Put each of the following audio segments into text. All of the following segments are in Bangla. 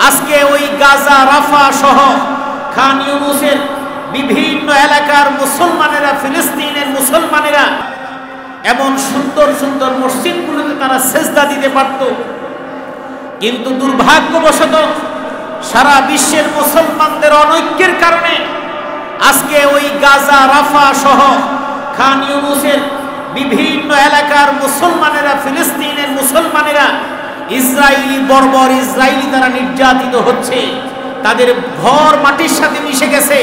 আজকে ওই গাজা, রাফা সহ খান ইউনুসের বিভিন্ন এলাকার মুসলমানেরা, ফিলিস্তিনের মুসলমানেরা এমন সুন্দর সুন্দর মসজিদগুলোতে তারা সেজদা দিতে পারত, কিন্তু দুর্ভাগ্যবশত সারা বিশ্বের মুসলমানদের অনৈক্যের কারণে আজকে ওই গাজা, রাফা সহ খান ইউনুসের বিভিন্ন এলাকার মুসলমানেরা, ফিলিস্তিনের মুসলমানেরা ইসরায়েলি, বর্বর ইসরায়েলি দ্বারা নির্যাতিত হচ্ছে। তাদের ঘর মাটির সাথে মিশে গেছে,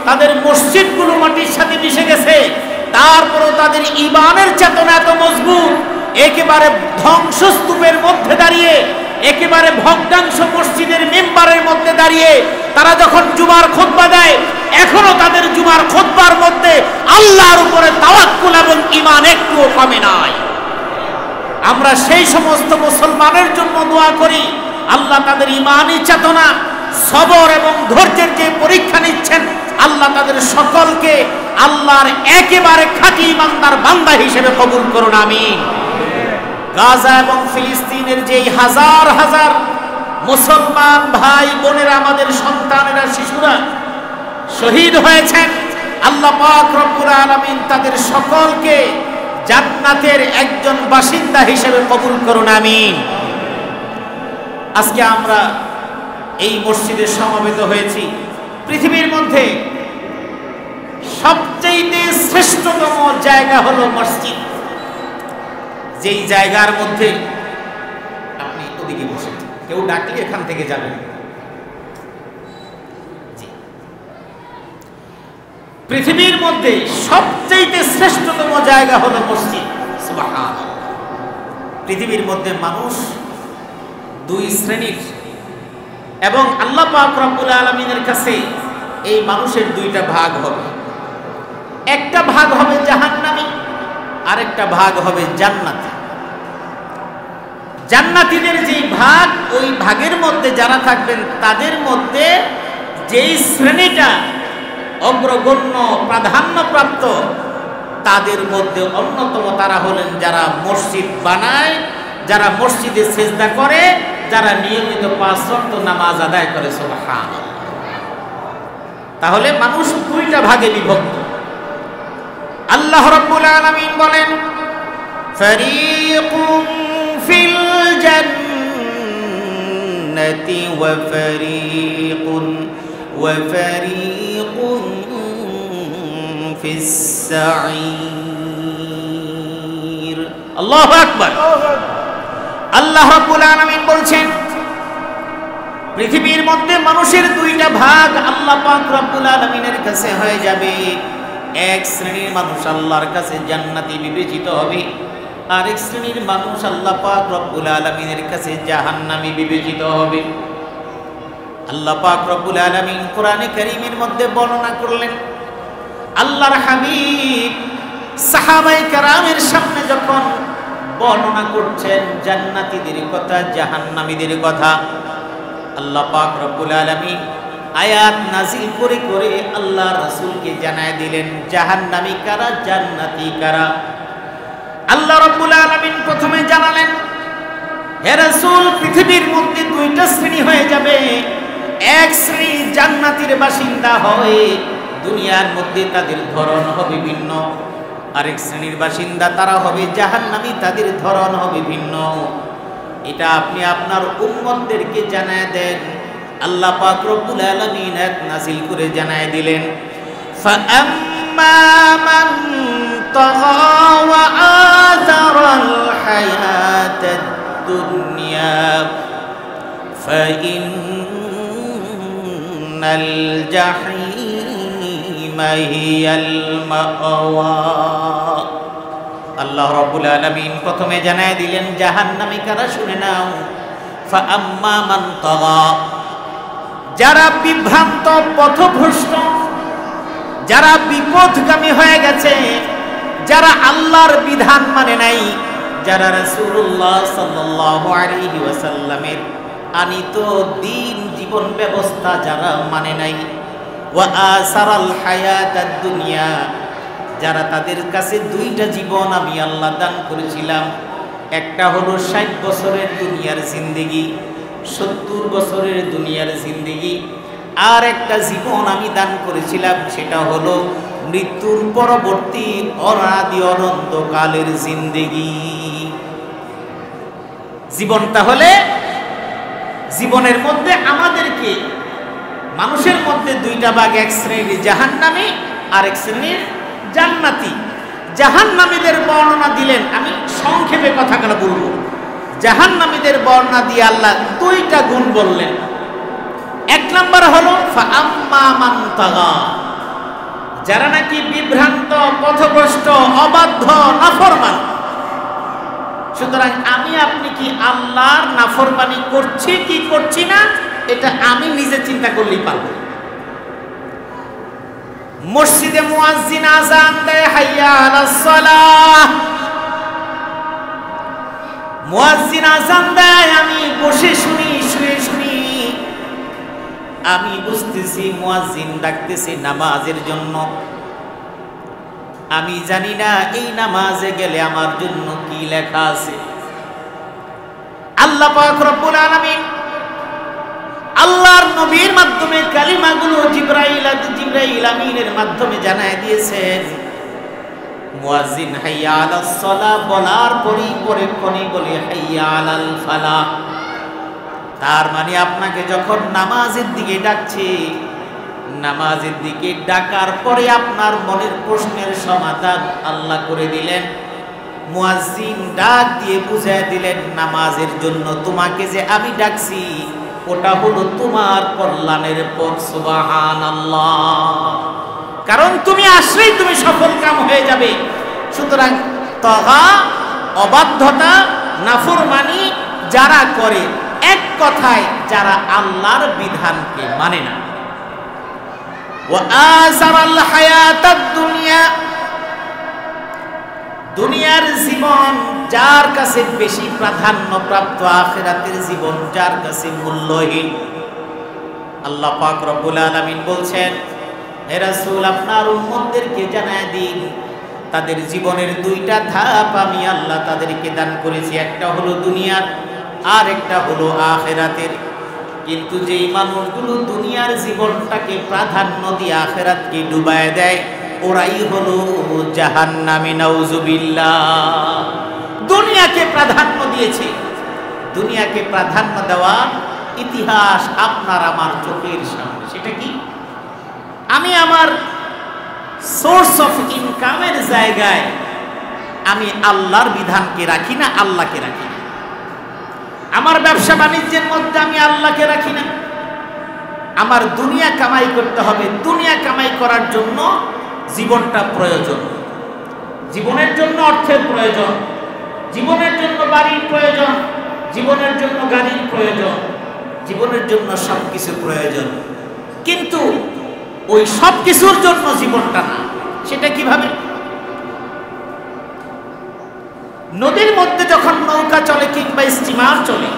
তাদের মসজিদগুলো মাটির সাথে মিশে গেছে, তারপরও তাদের ঈমানের চেতনা এত মজবুত, একেবারে ধ্বংসস্তূপের মধ্যে দাঁড়িয়ে, একেবারে ভগ্নাংশ মসজিদের মেম্বারের মধ্যে দাঁড়িয়ে তারা যখন জুমার খুতবা দেয়, এখনো তাদের জুমার খুতবার মধ্যে আল্লাহর উপরে তাওয়াক্কুল এবং ঈমান একটুও কমে নাই। আমরা সেই সমস্ত মুসলমানের জন্য দোয়া করি, আল্লাহ তাদের ঈমানি চেতনা, সবর এবং ধৈর্যের যে পরীক্ষা নিচ্ছেন, আল্লাহ তাদের সকলকে আল্লাহর একেবারে খাঁটি ইমানদার বান্দা হিসেবে কবুল করুন, আমিন। গাজা এবং ফিলিস্তিনের যেই হাজার হাজার মুসলমান ভাই বোনেরা, আমাদের সন্তানেরা, শিশুরা শহীদ হয়েছেন, আল্লাহ পাক রব্বুল আলামিন তাদের সকলকে জান্নাতের একজন বাসিন্দা হিসেবে কবুল করুন, আমিন। আজকে আমরা এই মসজিদে সমবেত হয়েছি। পৃথিবীর মধ্যে সবচেয়ে শ্রেষ্ঠতম জায়গা হলো মসজিদ। যেই জায়গার মধ্যে আপনি ওদিকে বসে, কেউ ডাকলে এখান থেকে যাবেন। পৃথিবীর মধ্যে সবচেয়ে শ্রেষ্ঠতম জায়গা হলো মসজিদ। সুবহানাল্লাহ। পৃথিবীর মধ্যে মানুষ দুই শ্রেণীর, এবং আল্লাহ পাক রব্বুল আলামিনের কাছে এই মানুষের দুইটা ভাগ হবে। একটা ভাগ হবে জাহান্নামী, আরেকটা ভাগ হবে জান্নাতি। জান্নাতীদের যেই ভাগ, ওই ভাগের মধ্যে যারা থাকবেন তাদের মধ্যে যেই শ্রেণীটা অগ্রগণ্য, প্রাধান্যপ্রাপ্ত, তাদের মধ্যে অন্যতম তারা হলেন যারা মসজিদ বানায়, যারা মসজিদে সিজদা করে, যারা নিয়মিত 5 ওয়াক্ত নামাজ আদায় করে। সুবহানাল্লাহ। তাহলে মানুষ দুইটা ভাগে বিভক্ত। আল্লাহ রাব্বুল আলামিন বলেন, ফারীকুন ফিল জান্নাতি ওয়া ফারীকুন ফিস সাঈর। আল্লাহু আকবার। আল্লাহ রাব্বুল আলামিন বলছেন, পৃথিবীর মধ্যে মানুষের দুইটা ভাগ আল্লাহ পাক রব্বুল আলামিনের কাছে হয়ে যাবে। এক শ্রেণীর মানুষ আল্লাহর কাছে জান্নাতি বিবেচিত হবে, আরেক শ্রেণীর মানুষ আল্লাহ পাক রব্বুল আলামিনের কাছে জাহান্নামী বিবেচিত হবে। আল্লাহ পাক রব্বুল আলামিন কোরআনে কারীমের মধ্যে বর্ণনা করলেন, আল্লাহর হাবিব সাহাবায়ে কেরামের সামনে যখন বর্ণনা করছেন জান্নাতীদের কথা, জাহান্নামীদের কথা, আল্লাহ পাক রব্বুল আলামিন আয়াত নাজিল করে করে আল্লাহ রাসূলকে জানায় দিলেন জাহান্নামী কারা, জান্নাতী কারা। আল্লাহ রাব্বুল আলামিন প্রথমে জানালেন, হে রাসূল, পৃথিবীর মধ্যে দুইটা শ্রেণী হয়ে যাবে। এক শ্রেণী জান্নাতীর বাসিন্দা হয়, দুনিয়ার মধ্যে তাদের ধরন হবে ভিন্ন। আরেক শ্রেণীর বাসিন্দা তারা হবে জাহান্নামী, তাদের ধরন হবে ভিন্ন। এটা আপনি আপনার উম্মতদেরকে জানায় দেন। আল্লাহ পাক রব্বুল আলামিন আয়াত নাযিল করে জানায় দিলেন, ফাআম্মা মান তাগা ওয়া আযারাল হায়াতাদ দুনিয়া ফাইন্নাল জাহিমা হিয়াল মাওয়া। আল্লাহ রাব্বুল আলামিন প্রথমে জানায় দিলেন জাহান্নামী কারা, শুনে নাও। ফাআম্মা মান তাগা, যারা বিভ্রান্ত, পথভ্রষ্ট, যারা বিপথগামী হয়ে গেছে, যারা আল্লাহর বিধান মানে নাই, যারা রাসূলুল্লাহ সাল্লাল্লাহু আলাইহি ওয়াসাল্লামের আনিত দ্বীন, জীবন ব্যবস্থা যারা মানে নাই, ওয়া আসারাল হায়াতাদ দুনিয়া, যারা তাদের কাছে দুইটা জীবন আমি আল্লাহ দান করেছিলাম, একটা হলো 60 বছরের দুনিয়ার জিন্দেগি, 70 বছরের দুনিয়ার জিন্দেগি, আর একটা জীবন আমি দান করেছিলাম, সেটা হলো মৃত্যুর পরবর্তী অনাদি অনন্তকালের জিন্দেগি। জীবনটা হলে জীবনের মধ্যে আমাদেরকে মানুষের মধ্যে দুইটা ভাগ, এক শ্রেণীর জাহান্নামী আর এক শ্রেণীর জান্নাতি। জাহান্নামীদের বর্ণনা দিলেন, আমি সংক্ষেপে কথাগুলো বলবো। জাহান্নামীদের বর্ণনা দিয়ে আল্লাহ দুইটা গুণ বললেন। এক নাম্বার হলো ফাআম্মা মান তাগা, যারা নাকি বিভ্রান্ত, পথভ্রষ্ট, অবাধ্য, নাফরমান। সুতরাং আমি আপনি কি আল্লাহর নাফরমানি করছি কি করছি না, এটা আমি নিজে চিন্তা করলেই পারবো। মসজিদে মুয়াজ্জিন আযান দেয় হাইয়া আলাস সালাহ, মুয়াজ্জিন আযান দেয়, আমি বসে শুনি, শুয়ে শুনি, আমি বুঝতেছি মুয়াজ্জিন ডাকতেছে নামাজের জন্য। আমি জানি না এই নামাজে গেলে আমার জন্য কি লেখা আছে। আল্লাহ পাক রব্বুল আলামিন আল্লাহর নবীর মাধ্যমে কালিমাগুলো জিবরাইল আমিনের মাধ্যমে জানায় দিয়েছেন। মুয়াজ্জিন হাইয়া আলাস সালাহ বলার পরে বলে হাইয়া আলাল ফালাহ। তার মানে আপনাকে যখন নামাজের দিকে ডাকছে, নামাজের দিকে ডাকার পরে আপনার মনের প্রশ্নের সমাধান আল্লাহ করে দিলেন। মুয়াজ্জিন ডাক দিয়ে বুঝায় দিলেন, নামাজের জন্য তোমাকে যে আমি ডাকছি ওটা হলো তোমার কল্যাণের পথ। সুবহানাল্লাহ। কারণ তুমি আসলেই তুমি সফল কাম হয়ে যাবে। সুতরাং তগা, অবাধ্যতা, নাফরমানি যারা করে, এক কথায় যারা আল্লাহর বিধানকে মানে না। ওয়া আযারাল হায়াতাদ দুনিয়া, দুনিয়ার জীবন যার কাছে বেশি প্রাধান্য প্রাপ্ত, আখিরাতের জীবন যার কাছে মূল্যহীন। আল্লাহ পাক রব্বুল আলামিন বলছেন, হে রাসূল আপনার উম্মতদেরকে জানায় দিন, তাদের জীবনের দুইটা ধাপ আমি আল্লাহ তাদেরকে দান করেছি, একটা হলো দুনিয়ার আর একটা হলো আখিরাতের। কিন্তু যেই মানুষগুলো দুনিয়ার জীবনটাকে প্রাধান্য দিয়ে আখিরাতকে ডুবায় দেয়, ওরাই হলো জাহান্নামী, নাউজুবিল্লাহ। দুনিয়াকে প্রাধান্য দিয়েছে, দুনিয়াকে প্রাধান্য দেওয়ার ইতিহাস আপনার আমার চোখের সামনে। সেটা কি? আমি আমার সোর্স অফ ইনকামের জায়গায় আমি আল্লাহর বিধানকে রাখি না, আল্লাহকে রাখি না। আমার ব্যবসা বাণিজ্যের মধ্যে আমি আল্লাহকে রাখি না। আমার দুনিয়া কামাই করতে হবে, দুনিয়া কামাই করার জন্য জীবনটা প্রয়োজন, জীবনের জন্য অর্থের প্রয়োজন, জীবনের জন্য বাড়ির প্রয়োজন, জীবনের জন্য গাড়ির প্রয়োজন, জীবনের জন্য সবকিছু প্রয়োজন। কিন্তু ওই সব কিছুর জন্য জীবনটা না। সেটা কিভাবে? নদীর মধ্যে যখন নৌকা চলে কিংবা স্টিমার চলে,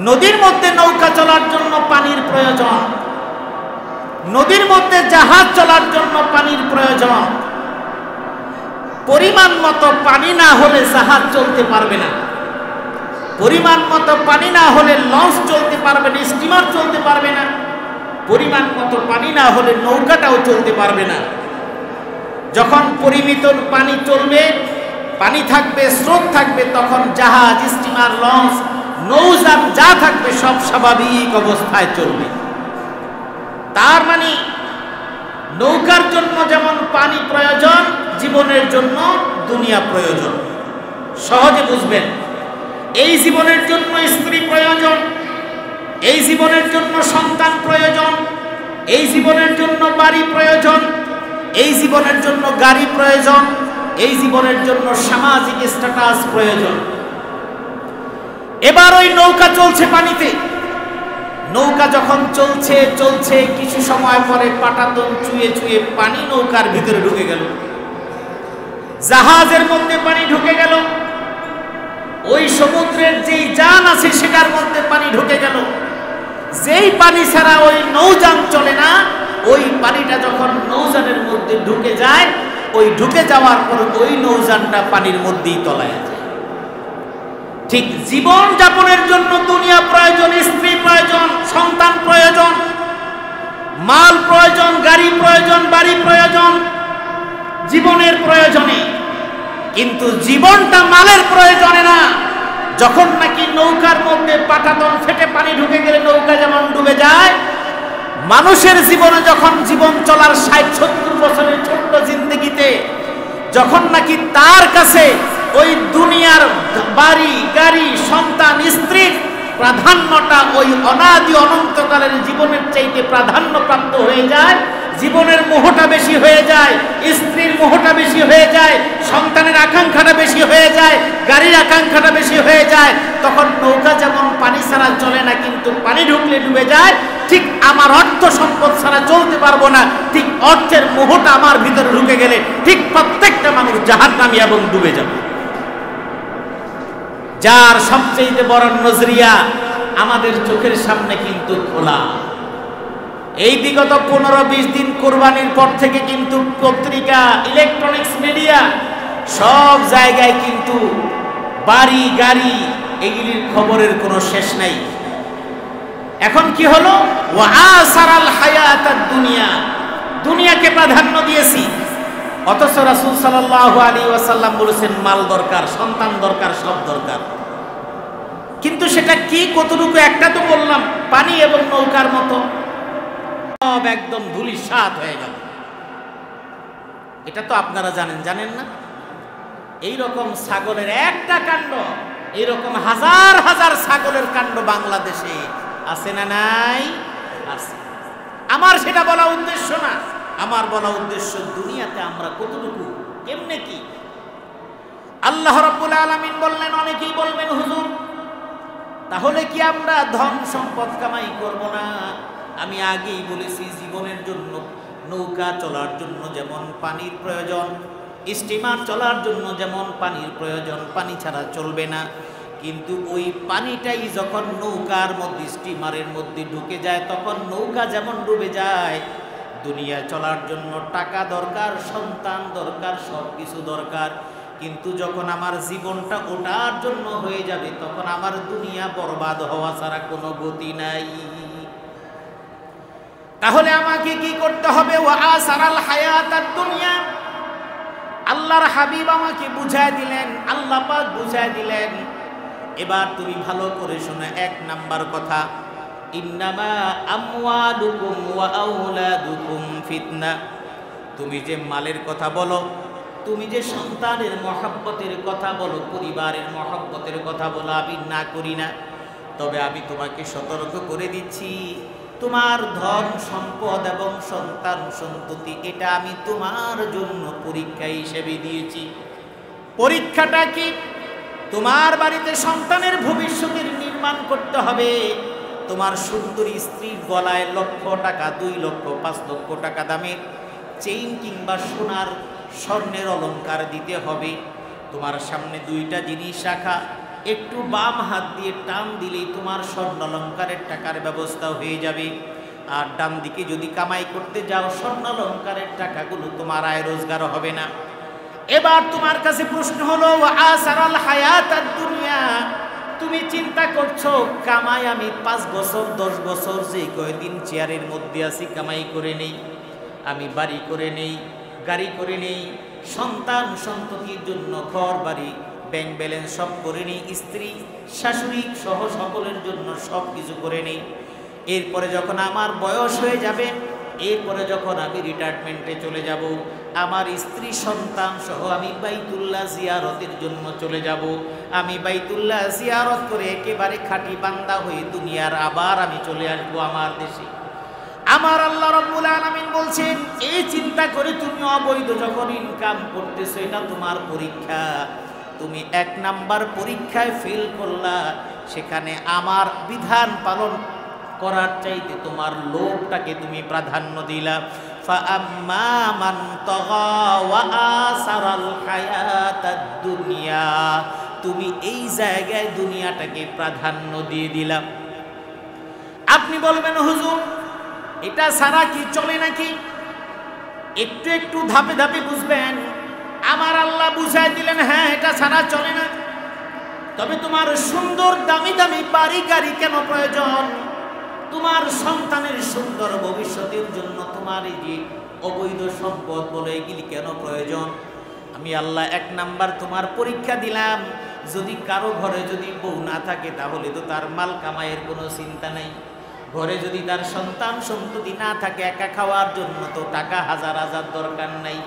নদীর মধ্যে নৌকা চলার জন্য পানির প্রয়োজন, নদীর মধ্যে জাহাজ চলার জন্য পানির প্রয়োজন। পরিমাণ মতো পানি না হলে জাহাজ চলতে পারবে না, পরিমাণ মতো পানি না হলে লঞ্চ চলতে পারবে না, স্টিমার চলতে পারবে না, পরিমাণ মতো পানি না হলে নৌকাটাও চলতে পারবে না। যখন পরিমিত পানি চলবে, পানি থাকবে, স্রোত থাকবে, তখন জাহাজ, স্টিমার, লঞ্চ, নৌযান যা থাকবে সব স্বাভাবিক অবস্থায় চলবে। তার মানে নৌকার জন্য যেমন পানি প্রয়োজন, জীবনের জন্য দুনিয়া প্রয়োজন। সহজে বুঝবেন, এই জীবনের জন্য স্ত্রী প্রয়োজন, এই জীবনের জন্য সন্তান প্রয়োজন, এই জীবনের জন্য বাড়ি প্রয়োজন, এই জীবনের জন্য গাড়ি প্রয়োজন, এই জীবনের জন্য সামাজিক স্ট্যাটাস প্রয়োজন। এবার ওই নৌকা চলছে পানিতে, নৌকা যখন চলছে চলছে কিছু সময় পরে পাটাতন চুয়ে চুয়ে পানি নৌকার ভিতরে ঢুকে গেল, জাহাজের মধ্যে পানি ঢুকে গেল, ওই সমুদ্রের যেই যান আছে সেটার মধ্যে পানি ঢুকে গেল। যেই পানি ছাড়া ওই নৌযান চলে না, ওই পানিটা যখন নৌযানের মধ্যে ঢুকে যায়, ওই ঢুকে যাওয়ার পর ওই নৌযানটা পানির মধ্যেই তলায় যায়। ঠিক জীবন যাপনের জন্য দুনিয়া প্রয়োজন, স্ত্রী প্রয়োজন, সন্তান প্রয়োজন, মাল প্রয়োজন, গাড়ি প্রয়োজন, বাড়ি প্রয়োজন, জীবনের প্রয়োজনে। কিন্তু জীবনটা মালের প্রয়োজনে না। যখন নাকি নৌকার মধ্যে পাটাতন ফেটে পানি ঢুকে গেলে নৌকা যেমন ডুবে যায়, মানুষের জীবনে যখন জীবন চলার ৬০-৭০ বছরের ছোট্ট জিন্দেগিতে যখন নাকি তার কাছে ওই দুনিয়ার বাড়ি গাড়ি সন্তান স্ত্রীর প্রাধান্যটা ওই অনাদি অনন্তকালের জীবনের চাইতে প্রাধান্য প্রাপ্ত হয়ে যায়, জীবনের মোহটা বেশি হয়ে যায়, স্ত্রীর মোহটা বেশি হয়ে যায়, সন্তানের আকাঙ্ক্ষাটা বেশি হয়ে যায়, গাড়ির আকাঙ্ক্ষাটা বেশি হয়ে যায়, তখন নৌকা যেমন পানি ছাড়া চলে না, কিন্তু পানি ঢুকলে ডুবে যায়, ঠিক আমার অর্থ সম্পদ ছাড়া চলতে পারবো না, ঠিক অর্থের মোহটা আমার ভিতরে ঢুকে গেলে ঠিক প্রত্যেকটা মানুষ জাহান্নামী এবং ডুবে যাবে। যার সবচেয়ে বড় নজরিয়া আমাদের চোখের সামনে কিন্তু খোলা। এই বিগত 15-20 দিন কোরবানির পর থেকে কিন্তু পত্রিকা, ইলেকট্রনিক্স মিডিয়া সব জায়গায় কিন্তু বাড়ি গাড়ি এগুলির খবরের কোনো শেষ নাই। এখন কি হলো, ওয়াসারাল হায়াতাদ দুনিয়া, দুনিয়াকে প্রাধান্য দিয়েছি। অথচ রাসূল সাল্লাল্লাহু আলাইহি ওয়াসাল্লাম বলেছেন মাল দরকার, সন্তান দরকার, সব দরকার। কিন্তু সেটা কি, কতটুকু? একটা তো বললাম, পানি এবং নৌকার মতো সব একদম ধূলিসাৎ হয়ে গেল। এটা তো আপনারা জানেন না? এইরকম ছাগলের একটা কাণ্ড, এইরকম হাজার হাজার ছাগলের কাণ্ড বাংলাদেশে আছে না নাই? আছে। আমার সেটা বলা উদ্দেশ্য না, আমার বলা উদ্দেশ্য দুনিয়াতে আমরা কতটুকু, কেমনে কি। আল্লাহ রাব্বুল আলামিন বললেন, অনেকেই বলবেন হুজুর তাহলে কি আমরা ধন সম্পদ কামাই করব না? আমি আগেই বলেছি জীবনের জন্য নৌকা চলার জন্য যেমন পানির প্রয়োজন, স্টিমার চলার জন্য যেমন পানির প্রয়োজন, পানি ছাড়া চলবে না। কিন্তু ওই পানিটাই যখন নৌকার মধ্যে, স্টিমারের মধ্যে ঢুকে যায়, তখন নৌকা যেমন ডুবে যায়, দুনিয়া চলার জন্য টাকা দরকার, সন্তান দরকার, সব কিছু দরকার। কিন্তু যখন আমার জীবনটা ওটার জন্য হয়ে যাবে, তখন আমার দুনিয়া বরবাদ হওয়া ছাড়া কোনো গতি নাই। তাহলে আমাকে কি করতে হবে? ওয়াসারাল হায়াতাদ দুনিয়া, আল্লাহর হাবিব আমাকে বুঝায় দিলেন, আল্লাহ পাক বুঝায় দিলেন। এবার তুমি ভালো করে শোনো, ১ নাম্বার কথা, ইন্নামা আমওয়ালুকুম ওয়া আওলাদুকুম ফিতনা। তুমি যে মালের কথা বলো, তুমি যে সন্তানের মহব্বতের কথা বলো, পরিবারের মহব্বতের কথা বলো, আমি না করি না। তবে আমি তোমাকে সতর্ক করে দিচ্ছি, তোমার ধন সম্পদ এবং সন্তান সন্ততি এটা আমি তোমার জন্য পরীক্ষা হিসেবে দিয়েছি। পরীক্ষাটা কি? তোমার বাড়িতে সন্তানের ভবিষ্যতের নির্মাণ করতে হবে। তোমার সুন্দরী স্ত্রীর গলায় লক্ষ টাকা, 2 লক্ষ, 5 লক্ষ টাকা দামের চেইন কিংবা সোনার স্বর্ণের অলংকার দিতে হবে। তোমার সামনে 2টা জিনিস রাখা, একটু বাম হাত দিয়ে টান দিলেই তোমার স্বর্ণ অলংকারের টাকার ব্যবস্থা হয়ে যাবে। আর ডান দিকে যদি কামাই করতে যাও, স্বর্ণ অলংকারের টাকাগুলো তোমার আয় রোজগার হবে না। এবার তোমার কাছে প্রশ্ন হলো, ওয়াসারাল হায়াতাদ দুনিয়া, তুমি চিন্তা করছো কামাই আমি 5 বছর 10 বছর যে কয়দিন চেয়ারের মধ্যে আছি কামাই করে নেই, আমি বাড়ি করে নেই, গাড়ি করে নেই, সন্তান সন্ততির জন্য ঘর বাড়ি ব্যাংক ব্যালেন্স সব করে নেই, স্ত্রী শাশুড়ি সহ সকলের জন্য সব কিছু করে নেই। এরপরে যখন আমার বয়স হয়ে যাবে, এরপরে যখন আমি রিটায়ারমেন্টে চলে যাব, আমার স্ত্রী সন্তান সহ আমি বাইতুল্লাহ জিয়ারতের জন্য চলে যাব। আমি বাইতুল্লাহ জিয়ারত করে একেবারে খাঁটি বান্দা হয়ে দুনিয়ার আবার আমি চলে আসবো আমার দেশে। আমার আল্লাহ রাব্বুল আলামিন বলছেন, এই চিন্তা করে তুমি অবৈধ যখন ইনকাম করতেছো, এটা তোমার পরীক্ষা। তুমি 1 নাম্বার পরীক্ষায় ফেল করলা, সেখানে আমার বিধান পালন করার চাইতে তোমার লোভটাকে তুমি প্রাধান্য দিলা। ফাআম্মা মান তাগা ওয়া আসারাল হায়াতাদ দুনিয়া, তুমি এই জায়গায় দুনিয়াটাকে প্রাধান্য দিয়ে দিলা। আপনি বলবেন হুজুর এটা ছাড়া কি চলে নাকি? একটু একটু ধাপে ধাপে বুঝবেন। আমার আল্লাহ বুঝাই দিলেন, হ্যাঁ এটা ছাড়া চলে না। তবে তোমার সুন্দর দামি দামি বাড়ি গাড়ি কেন প্রয়োজন? তোমার সন্তানের সুন্দর ভবিষ্যতের জন্য তোমার এই যে অবৈধ সম্পদ বলে এগুলি কেন প্রয়োজন? আমি আল্লাহ 1 নাম্বার তোমার পরীক্ষা দিলাম, যদি কারো ঘরে যদি বউ না থাকে তাহলে তো তার মাল কামাইয়ের কোনো চিন্তা নাই। ঘরে যদি তার সন্তান সন্ততি না থাকে, একা খাওয়ার জন্য তো টাকা হাজার হাজার দরকার নাই।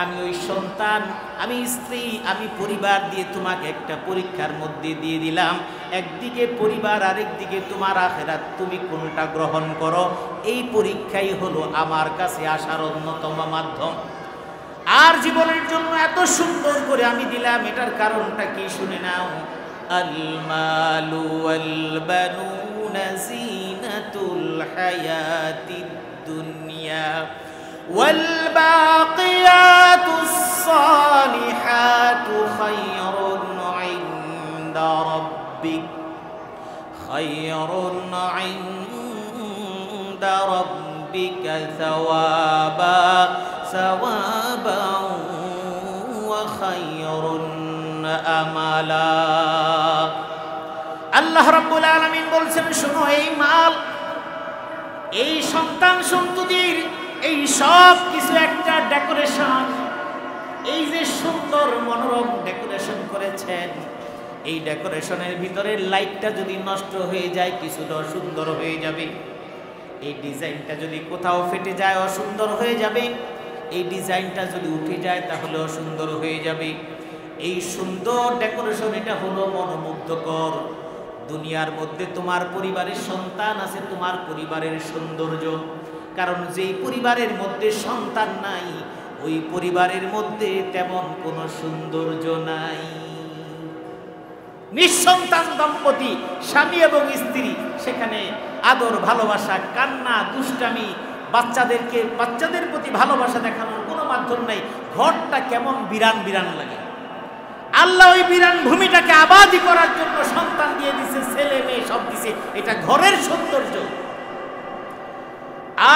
আমি ওই সন্তান, আমি স্ত্রী, আমি পরিবার দিয়ে তোমাকে একটা পরীক্ষার মধ্যে দিয়ে দিলাম। একদিকে পরিবার, আরেকদিকে তোমার আখিরাত, তুমি কোনটা গ্রহণ করো? এই পরীক্ষাই হলো আমার কাছে আসার অন্যতম মাধ্যম। আর জীবনের জন্য এত সুন্দর করে আমি দিলাম, এটার কারণটা কি শুনে নাও। আল মালু ওয়াল বানুনা জিনাতুল হায়াতিদ দুনিয়া ওয়াল বাকিয়াতুস সালিহাতু খায়রুন ইনদা রাব্বিক খায়রুন ইনদা রাব্বিকা সাওয়াবা সাওয়াবাও ওয়া খায়রুন আমালা। আল্লাহ রাব্বুল আলামিন বলছেন, শোনো, এই মাল, এই সন্তান সন্ততির এই সব কিছু একটা ডেকোরেশন। এই যে সুন্দর মনোরম ডেকোরেশন করেছেন, এই ডেকোরেশনের ভিতরে লাইটটা যদি নষ্ট হয়ে যায় কিছুটা সুন্দর হয়ে যাবে। এই ডিজাইনটা যদি কোথাও ফেটে যায় অসুন্দর হয়ে যাবে। এই ডিজাইনটা যদি উঠে যায় তাহলে অসুন্দর হয়ে যাবে। এই সুন্দর ডেকোরেশন, এটা হলো মনোমুগ্ধকর। দুনিয়ার মধ্যে তোমার পরিবারের সন্তান আছে, তোমার পরিবারের সৌন্দর্য। কারণ যেই পরিবারের মধ্যে সন্তান নাই, ওই পরিবারের মধ্যে তেমন কোনো সৌন্দর্য নাই। নিঃসন্তান দম্পতি, স্বামী এবং স্ত্রী, সেখানে আদর, ভালোবাসা, কান্না, দুষ্টামি, বাচ্চাদের প্রতি ভালোবাসা দেখানোর কোনো মাধ্যম নাই। ঘরটা কেমন বিরান বিরান লাগে। আল্লাহ ওই বিরান ভূমিটাকে আবাদি করার জন্য সন্তান দিয়ে দিছে, ছেলে মেয়ে সব দিছে। এটা ঘরের সৌন্দর্য।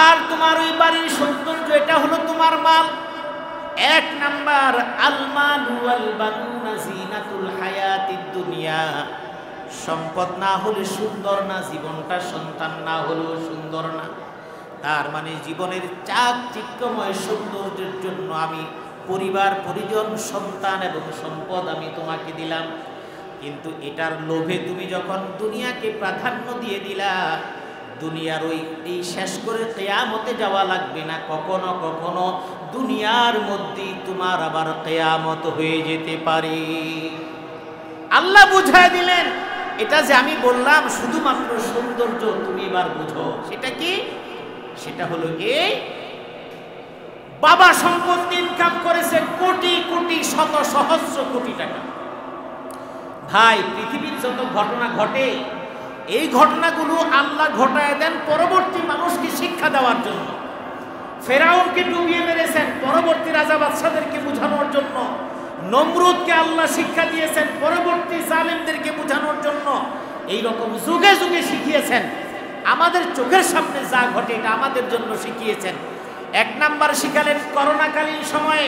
আর তোমার ওই বাড়ির সৌন্দর্য, এটা হলো তোমার মাল। 1 নাম্বার, আল মালু ওয়াল বানুনা জিনাতুল হায়াতিদ দুনিয়া। সম্পদ না হলে সুন্দর না, জীবনটা সন্তান না হলেও সুন্দর না। তার মানে জীবনের চাকচিক্যময় সৌন্দর্যের জন্য আমি পরিবার, পরিজন, সন্তান এবং সম্পদ আমি তোমাকে দিলাম। কিন্তু এটার লোভে তুমি যখন দুনিয়াকে প্রাধান্য দিয়ে দিলা, দুনিয়ার এই শেষ করে কিয়ামতে যাওয়া লাগবে না। কখনো কখনো দুনিয়ার মধ্যেই তোমার আবার কিয়ামত হয়ে যেতে পারে। আল্লাহ বুঝায় দিলেন, এটা যে আমি বললাম শুধুমাত্র সৌন্দর্য, তুমি এবার বুঝো সেটা কি। সেটা হলো এই, বাবা সম্পত্তি ইনকাম করেছে কোটি কোটি, শত সহস্র কোটি টাকা। ভাই, পৃথিবীর যত ঘটনা ঘটে, এই ঘটনাগুলো আল্লাহ ঘটায় দেন পরবর্তী মানুষকে শিক্ষা দেওয়ার জন্য। ফেরাউনকে ডুবিয়ে মেরেছেন পরবর্তী রাজা বাদশাদেরকে বোঝানোর জন্য। নমরুদকে আল্লাহ শিক্ষা দিয়েছেন পরবর্তী জালেমদেরকে বোঝানোর জন্য। এই রকম যুগে যুগে শিখিয়েছেন। আমাদের চোখের সামনে যা ঘটে এটা আমাদের জন্য শিখিয়েছেন। 1 নাম্বার শিখালেন করোনাকালীন সময়ে